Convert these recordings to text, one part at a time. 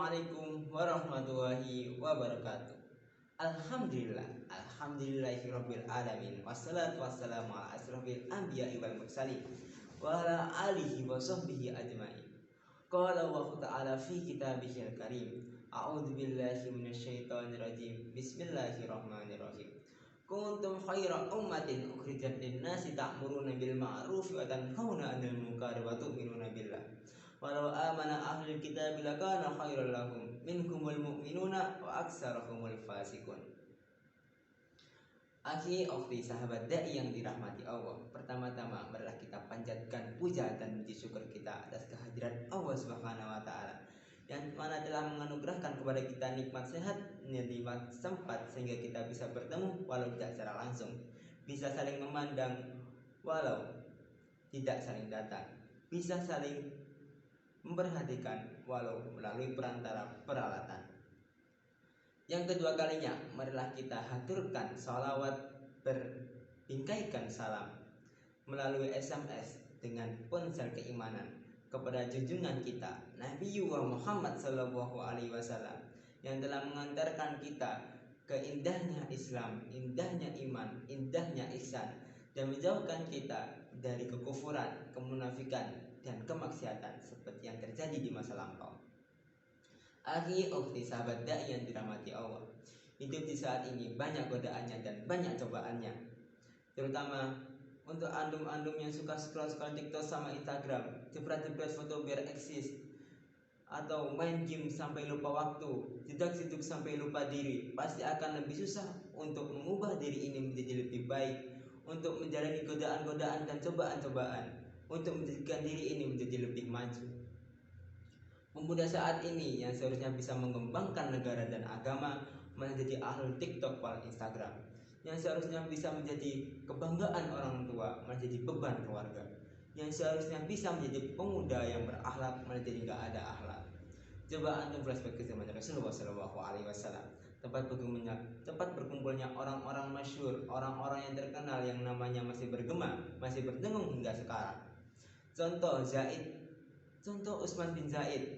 Assalamualaikum warahmatullahi wabarakatuh. Alhamdulillahirabbil alamin. Wassalatu wassalamu ala asrofil anbiya'i wal mursalin wa ala alihi wa sahbihi ajmain. Qala Allah ta'ala fi kitabihil karim. A'udzu billahi minasyaitonir rajim. Bismillahirrahmanirrahim. Kuntum khaira ummatin ukhrijat lin-nasi ta'muruna bil ma'ruf wa tanhauna 'anil munkar wa tu'minuna billah. Walau amana ahlul kitab lakana khairal lahum minhumul mu'minuna wa aktsarahumul fasiqun. Akhi ukhti sahabat dai yang dirahmati Allah, pertama-tama marilah kita panjatkan puja dan puji syukur kita atas kehadiran Allah Subhanahu wa taala yang mana telah menganugerahkan kepada kita nikmat sehat, nikmat sempat sehingga kita bisa bertemu walau tidak secara langsung, bisa saling memandang walau tidak saling datang, bisa saling memperhatikan walau melalui perantara peralatan. Yang kedua kalinya, marilah kita haturkan salawat berbingkaikan salam melalui SMS dengan ponsel keimanan kepada junjungan kita Nabi Muhammad Sallallahu Alaihi Wasallam yang telah mengantarkan kita ke indahnya Islam, indahnya iman, indahnya ihsan, dan menjauhkan kita dari kekufuran, kemunafikan, dan kemaksiatan seperti yang terjadi di masa lampau. Akhi ukhti sahabat dai yang dirahmati Allah, hidup di saat ini banyak godaannya dan banyak cobaannya, terutama untuk andum-andum yang suka scroll-scroll TikTok sama Instagram, jepret-jepret foto biar eksis, atau main game sampai lupa waktu, jedak-jeduk sampai lupa diri, pasti akan lebih susah untuk mengubah diri ini menjadi lebih baik, untuk menjalani godaan-godaan dan cobaan-cobaan, untuk menjadikan diri ini menjadi lebih maju. Pemuda saat ini yang seharusnya bisa mengembangkan negara dan agama menjadi ahlul TikTok wal Instagram, yang seharusnya bisa menjadi kebanggaan orang tua menjadi beban keluarga, yang seharusnya bisa menjadi pemuda yang berakhlak menjadi nggak ada akhlak. Coba antum flashback ke zaman Rasulullah Shallallahu Alaihi Wasallam, tempat berkumpulnya orang-orang masyhur, orang-orang yang terkenal yang namanya masih bergema, masih berdengung hingga sekarang. Contoh Utsman bin Zaid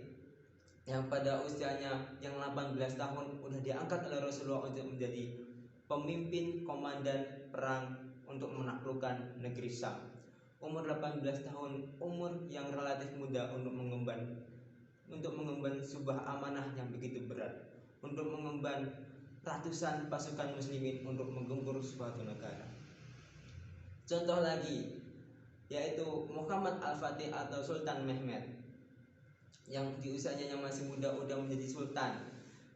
yang pada usianya yang 18 tahun udah diangkat oleh Rasulullah untuk menjadi pemimpin komandan perang untuk menaklukkan negeri Syam. Umur 18 tahun, umur yang relatif muda untuk mengemban sebuah amanah yang begitu berat, untuk mengemban ratusan pasukan muslimin untuk menggempur suatu negara. Contoh lagi yaitu Muhammad Al-Fatih atau Sultan Mehmed yang di usianya yang masih muda udah menjadi sultan,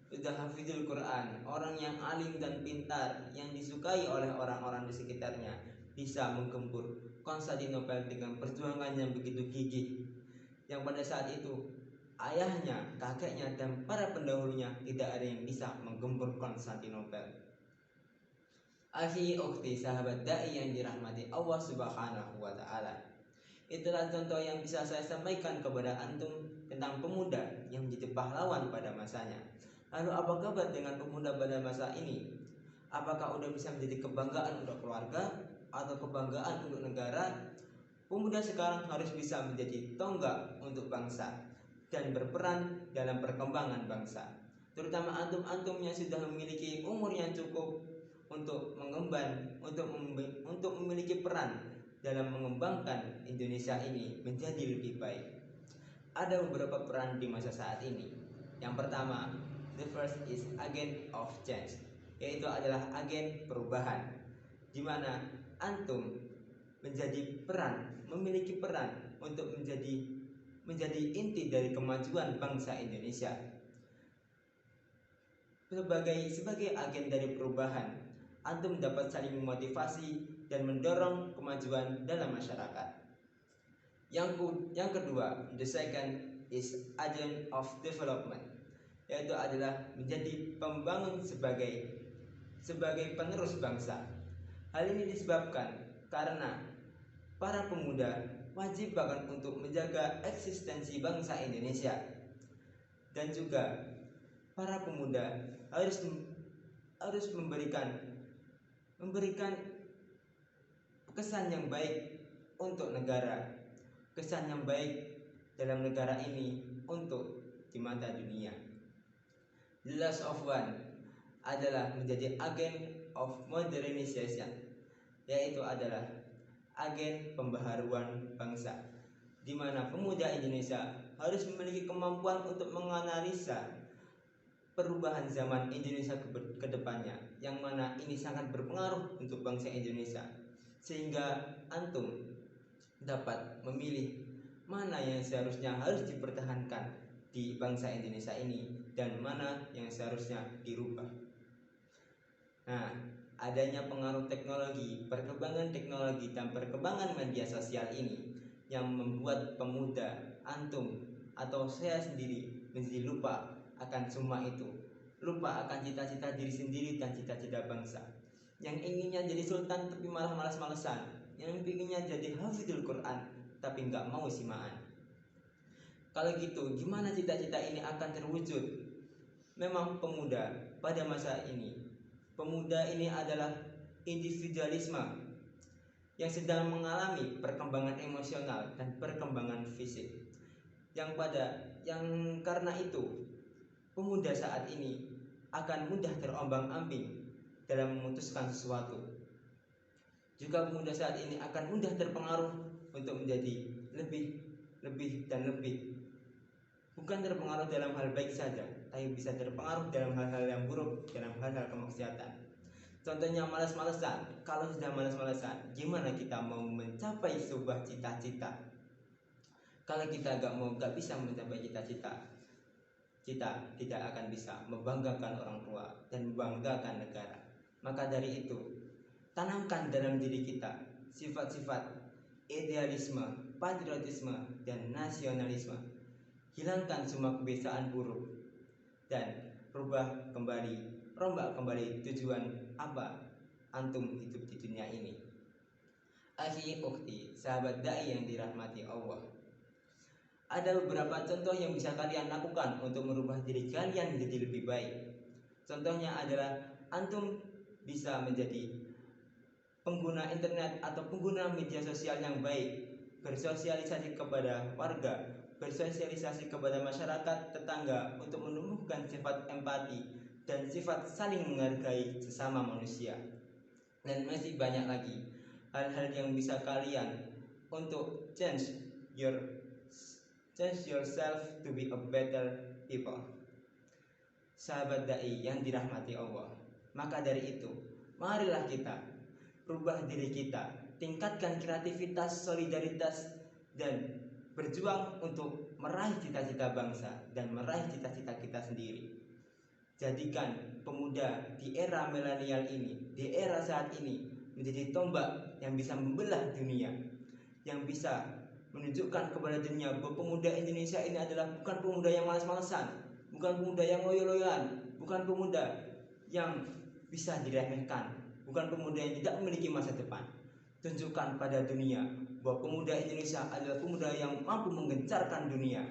udah hafizul Quran, orang yang alim dan pintar yang disukai oleh orang-orang di sekitarnya, bisa menggempur Konstantinopel dengan perjuangan yang begitu gigih, yang pada saat itu ayahnya, kakeknya, dan para pendahulunya tidak ada yang bisa menggempur Konstantinopel. Akhi ukhti sahabat dai yang dirahmati Allah Subhanahu wa taala, itulah contoh yang bisa saya sampaikan kepada antum tentang pemuda yang menjadi pahlawan pada masanya. Lalu apa kabar dengan pemuda pada masa ini? Apakah udah bisa menjadi kebanggaan untuk keluarga atau kebanggaan untuk negara? Pemuda sekarang harus bisa menjadi tonggak untuk bangsa dan berperan dalam perkembangan bangsa. Terutama antum-antum yang sudah memiliki umur yang cukup untuk mengemban, untuk memiliki peran dalam mengembangkan Indonesia ini menjadi lebih baik. Ada beberapa peran di masa saat ini. Yang pertama, the first is agent of change, yaitu adalah agen perubahan, di mana antum memiliki peran untuk menjadi inti dari kemajuan bangsa Indonesia. Sebagai agen dari perubahan, antum dapat saling memotivasi dan mendorong kemajuan dalam masyarakat. Yang kedua, the second is agent of development, yaitu adalah menjadi pembangun sebagai penerus bangsa. Hal ini disebabkan karena para pemuda wajib bahkan untuk menjaga eksistensi bangsa Indonesia, dan juga para pemuda harus memberikan kesan yang baik untuk negara, kesan yang baik dalam negara ini untuk di mata dunia. The last of one adalah menjadi agen of modernization, yaitu adalah agen pembaharuan bangsa, di mana pemuda Indonesia harus memiliki kemampuan untuk menganalisa perubahan zaman Indonesia ke depannya, yang mana ini sangat berpengaruh untuk bangsa Indonesia, sehingga antum dapat memilih mana yang seharusnya harus dipertahankan di bangsa Indonesia ini dan mana yang seharusnya dirubah. Nah, adanya pengaruh teknologi, perkembangan teknologi dan perkembangan media sosial ini yang membuat pemuda, antum atau saya sendiri menjadi lupa akan semua itu, lupa akan cita-cita diri sendiri dan cita-cita bangsa. Yang inginnya jadi sultan tapi malah malas-malesan, yang inginnya jadi hafidul Quran tapi nggak mau simaan. Kalau gitu, gimana cita-cita ini akan terwujud? Memang pemuda pada masa ini, pemuda ini adalah individualisme yang sedang mengalami perkembangan emosional dan perkembangan fisik. Yang karena itu, pemuda saat ini akan mudah terombang-ambing dalam memutuskan sesuatu. Juga pemuda saat ini akan mudah terpengaruh untuk menjadi lebih dan lebih. Bukan terpengaruh dalam hal baik saja, tapi bisa terpengaruh dalam hal-hal yang buruk, dalam hal-hal kemaksiatan. Contohnya malas-malesan. Kalau sudah malas-malesan, gimana kita mau mencapai sebuah cita-cita? Kalau kita gak bisa mencapai cita-cita, kita tidak akan bisa membanggakan orang tua dan membanggakan negara. Maka dari itu, tanamkan dalam diri kita sifat-sifat idealisme, patriotisme, dan nasionalisme. Hilangkan semua kebiasaan buruk dan rombak kembali tujuan apa antum hidup di dunia ini. Akhi ukhti, sahabat dai yang dirahmati Allah, ada beberapa contoh yang bisa kalian lakukan untuk merubah diri kalian menjadi lebih baik. Contohnya adalah antum bisa menjadi pengguna internet atau pengguna media sosial yang baik, bersosialisasi kepada warga, bersosialisasi kepada masyarakat tetangga untuk menumbuhkan sifat empati dan sifat saling menghargai sesama manusia. Dan masih banyak lagi hal-hal yang bisa kalian untuk change yourself to be a better people. Sahabat dai yang dirahmati Allah, maka dari itu marilah kita rubah diri kita, tingkatkan kreativitas, solidaritas, dan berjuang untuk meraih cita-cita bangsa dan meraih cita-cita kita sendiri. Jadikan pemuda di era milenial ini, di era saat ini, menjadi tombak yang bisa membelah dunia, yang bisa menunjukkan kepada dunia bahwa pemuda Indonesia ini adalah bukan pemuda yang malas-malesan, bukan pemuda yang loyo-loyoan, bukan pemuda yang bisa diremehkan, bukan pemuda yang tidak memiliki masa depan. Tunjukkan pada dunia bahwa pemuda Indonesia adalah pemuda yang mampu menggencarkan dunia.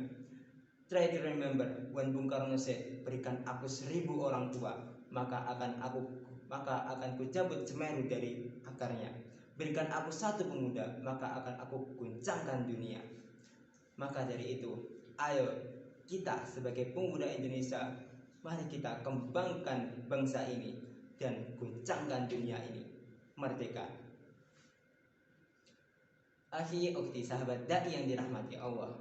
Try to remember when Bung Karno said, berikan aku 1000 orang tua, maka akan kucabut Semeru dari akarnya. Berikan aku 1 pemuda, maka akan aku guncangkan dunia. Maka dari itu, ayo kita sebagai pemuda Indonesia, mari kita kembangkan bangsa ini dan guncangkan dunia ini. Merdeka. Akhi ukhti, sahabat dai yang dirahmati Allah,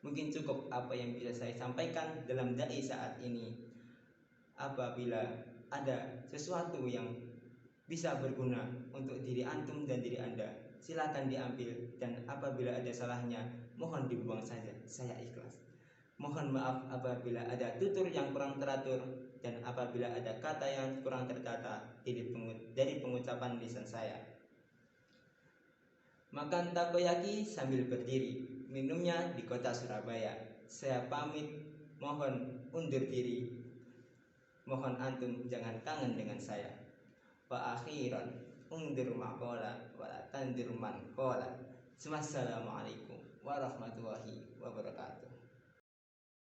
mungkin cukup apa yang bisa saya sampaikan dalam dai saat ini. Apabila ada sesuatu yang bisa berguna untuk diri antum dan diri anda, silakan diambil, dan apabila ada salahnya mohon dibuang saja, saya ikhlas. Mohon maaf apabila ada tutur yang kurang teratur dan apabila ada kata yang kurang tertata dari pengucapan lisan saya. Makan takoyaki sambil berdiri, minumnya di kota Surabaya. Saya pamit, mohon undur diri. Mohon antum jangan kangen dengan saya. Wa akhiran undur maqala wa la tandir man qala. Wassalamualaikum warahmatullahi wabarakatuh.